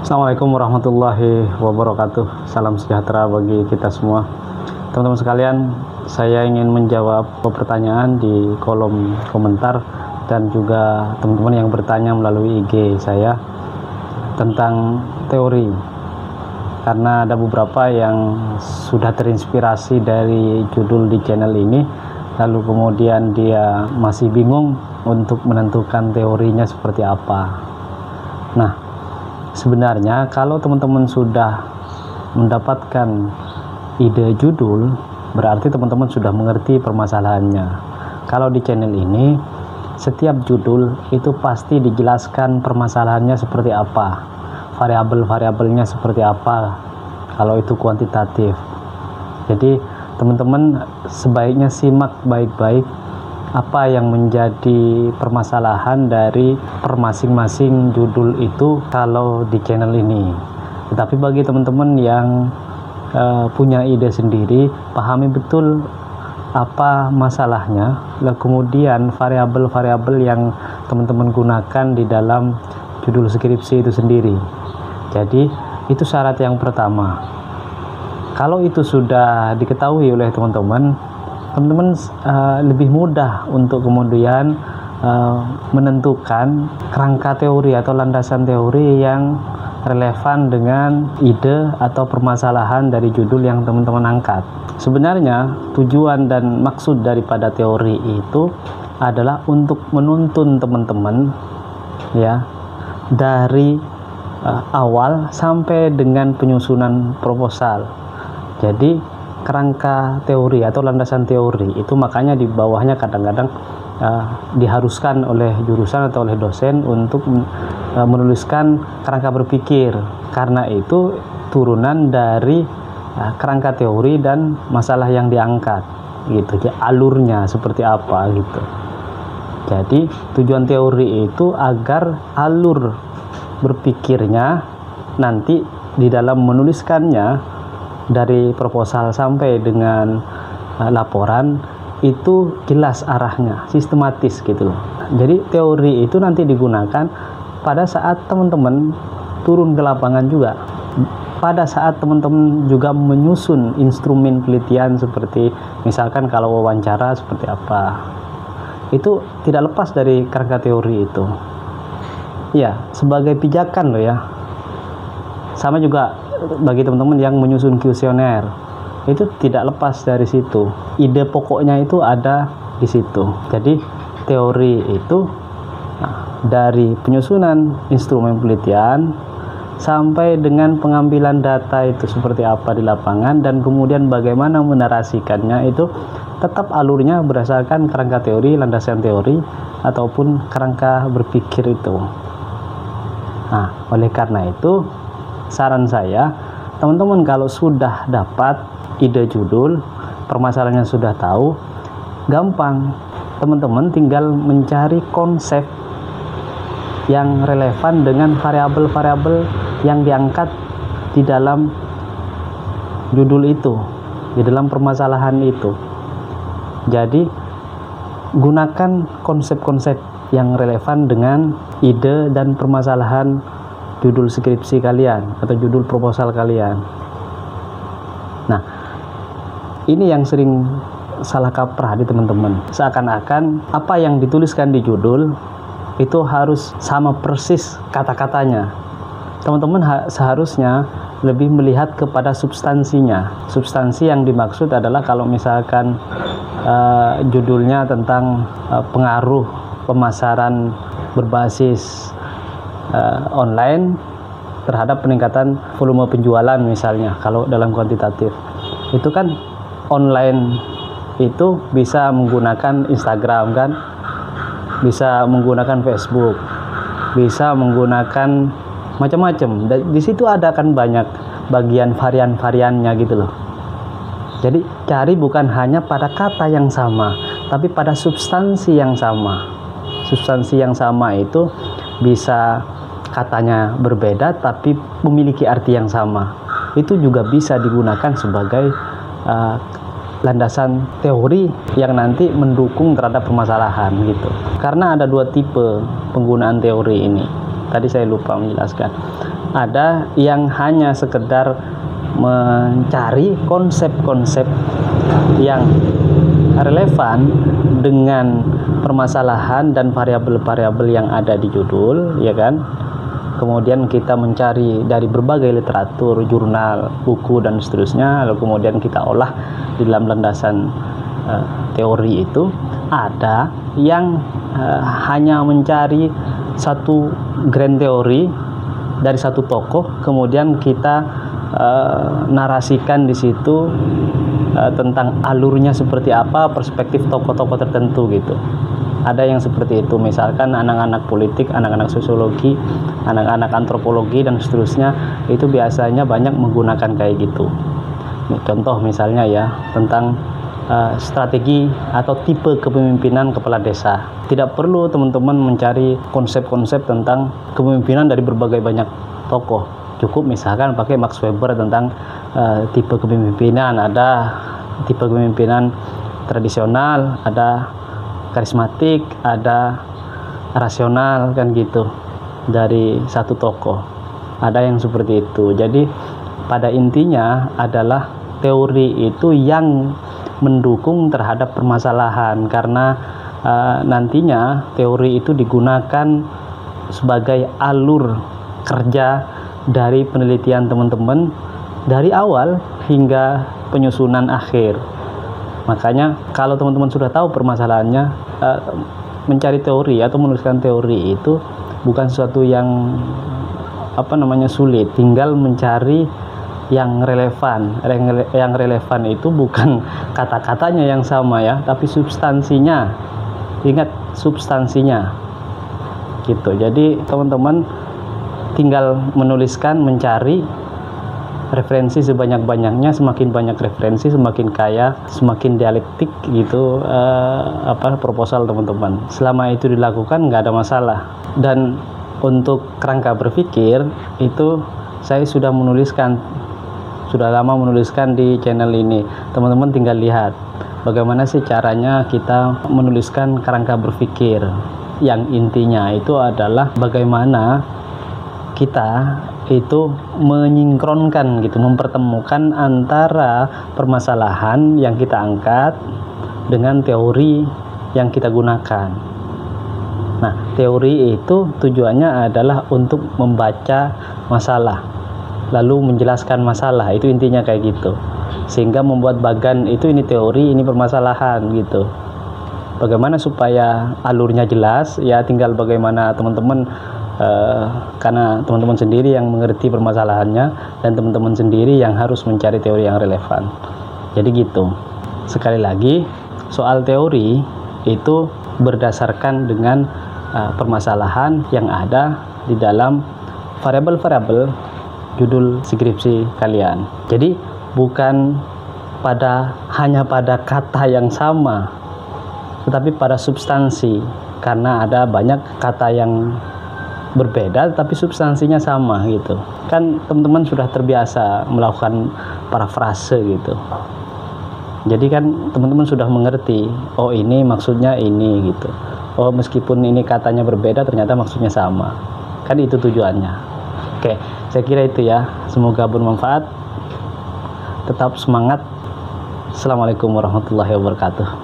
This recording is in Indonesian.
Assalamualaikum warahmatullahi wabarakatuh. Salam sejahtera bagi kita semua. Teman-teman sekalian, saya ingin menjawab pertanyaan di kolom komentar dan juga teman-teman yang bertanya melalui IG saya tentang teori. Karena ada beberapa yang sudah terinspirasi dari judul di channel ini, lalu kemudian dia masih bingung untuk menentukan teorinya seperti apa. Nah, sebenarnya kalau teman-teman sudah mendapatkan ide judul, berarti teman-teman sudah mengerti permasalahannya. Kalau di channel ini, setiap judul itu pasti dijelaskan permasalahannya seperti apa, variabel-variabelnya seperti apa, kalau itu kuantitatif. Jadi teman-teman sebaiknya simak baik-baik apa yang menjadi permasalahan dari masing-masing judul itu kalau di channel ini. Tetapi bagi teman-teman yang punya ide sendiri, pahami betul apa masalahnya, lalu kemudian variabel-variabel yang teman-teman gunakan di dalam judul skripsi itu sendiri. Jadi itu syarat yang pertama. Kalau itu sudah diketahui oleh teman-teman lebih mudah untuk kemudian menentukan kerangka teori atau landasan teori yang relevan dengan ide atau permasalahan dari judul yang teman-teman angkat. Sebenarnya tujuan dan maksud daripada teori itu adalah untuk menuntun teman-teman ya dari awal sampai dengan penyusunan proposal. Jadi kerangka teori atau landasan teori itu makanya di bawahnya kadang-kadang diharuskan oleh jurusan atau oleh dosen untuk menuliskan kerangka berpikir, karena itu turunan dari kerangka teori dan masalah yang diangkat gitu. Jadi alurnya seperti apa gitu. Jadi tujuan teori itu agar alur berpikirnya nanti di dalam menuliskannya dari proposal sampai dengan laporan itu jelas arahnya, sistematis gitu loh. Jadi teori itu nanti digunakan pada saat teman-teman turun ke lapangan juga, pada saat teman-teman juga menyusun instrumen penelitian seperti misalkan kalau wawancara seperti apa, itu tidak lepas dari kerangka teori itu ya, sebagai pijakan loh ya. Sama juga bagi teman-teman yang menyusun kuesioner, itu tidak lepas dari situ, ide pokoknya itu ada di situ. Jadi teori itu dari penyusunan instrumen penelitian sampai dengan pengambilan data itu seperti apa di lapangan, dan kemudian bagaimana menarasikannya, itu tetap alurnya berdasarkan kerangka teori, landasan teori ataupun kerangka berpikir itu. Nah, oleh karena itu saran saya, teman-teman kalau sudah dapat ide judul, permasalahannya sudah tahu, gampang. Teman-teman tinggal mencari konsep yang relevan dengan variabel-variabel yang diangkat di dalam judul itu, di dalam permasalahan itu. Jadi gunakan konsep-konsep yang relevan dengan ide dan permasalahan judul skripsi kalian atau judul proposal kalian. Nah, ini yang sering salah kaprah di teman-teman. Seakan-akan apa yang dituliskan di judul itu harus sama persis kata-katanya. Teman-teman seharusnya lebih melihat kepada substansinya. Substansi yang dimaksud adalah kalau misalkan judulnya tentang pengaruh pemasaran berbasis online terhadap peningkatan volume penjualan misalnya, kalau dalam kuantitatif itu kan online itu bisa menggunakan Instagram kan, bisa menggunakan Facebook, bisa menggunakan macam-macam. Di situ ada kan banyak bagian varian-variannya gitu loh. Jadi cari bukan hanya pada kata yang sama, tapi pada substansi yang sama. Substansi yang sama itu bisa katanya berbeda tapi memiliki arti yang sama. Itu juga bisa digunakan sebagai landasan teori yang nanti mendukung terhadap permasalahan gitu. Karena ada dua tipe penggunaan teori ini. Tadi saya lupa menjelaskan. ada yang hanya sekedar mencari konsep-konsep yang relevan dengan permasalahan dan variabel-variabel yang ada di judul, ya kan? Kemudian kita mencari dari berbagai literatur, jurnal, buku dan seterusnya, lalu kemudian kita olah di dalam landasan teori itu. Ada yang hanya mencari satu grand teori dari satu tokoh, kemudian kita narasikan di situ tentang alurnya seperti apa, perspektif tokoh-tokoh tertentu gitu. Ada yang seperti itu, misalkan anak-anak politik, anak-anak sosiologi, anak-anak antropologi dan seterusnya, itu biasanya banyak menggunakan kayak gitu. Contoh misalnya ya, tentang strategi atau tipe kepemimpinan kepala desa. Tidak perlu teman-teman mencari konsep-konsep tentang kepemimpinan dari berbagai banyak tokoh. Cukup misalkan pakai Max Weber tentang tipe kepemimpinan. Ada tipe kepemimpinan tradisional, ada karismatik, ada rasional, kan gitu, dari satu tokoh. Ada yang seperti itu. Jadi pada intinya adalah teori itu yang mendukung terhadap permasalahan, karena nantinya teori itu digunakan sebagai alur kerja dari penelitian teman-teman dari awal hingga penyusunan akhir. Makanya kalau teman-teman sudah tahu permasalahannya, mencari teori atau menuliskan teori itu bukan sesuatu yang sulit. Tinggal mencari yang relevan. Yang relevan itu bukan kata-katanya yang sama ya, tapi substansinya. Ingat, substansinya gitu. Jadi teman-teman tinggal menuliskan, mencari referensi sebanyak-banyaknya. Semakin banyak referensi, semakin kaya, semakin dialektik gitu proposal teman-teman. Selama itu dilakukan nggak ada masalah. Dan untuk kerangka berpikir itu saya sudah lama menuliskan di channel ini. Teman-teman tinggal lihat bagaimana sih caranya kita menuliskan kerangka berpikir, yang intinya itu adalah bagaimana kita itu menyinkronkan gitu, mempertemukan antara permasalahan yang kita angkat dengan teori yang kita gunakan. Nah, teori itu tujuannya adalah untuk membaca masalah, lalu menjelaskan masalah, itu intinya kayak gitu. Sehingga membuat bagan itu, ini teori, ini permasalahan gitu. Bagaimana supaya alurnya jelas, ya tinggal bagaimana teman-teman, karena teman-teman sendiri yang mengerti permasalahannya dan teman-teman sendiri yang harus mencari teori yang relevan. Jadi gitu. Sekali lagi, soal teori itu berdasarkan dengan permasalahan yang ada di dalam variabel-variabel judul skripsi kalian. Jadi bukan hanya pada kata yang sama, tetapi pada substansi, karena ada banyak kata yang berbeda tapi substansinya sama gitu. Kan teman-teman sudah terbiasa melakukan parafrase gitu. Jadi kan teman-teman sudah mengerti, oh ini maksudnya ini gitu. Oh meskipun ini katanya berbeda ternyata maksudnya sama. Kan itu tujuannya. Oke, saya kira itu ya. Semoga bermanfaat. Tetap semangat. Assalamualaikum warahmatullahi wabarakatuh.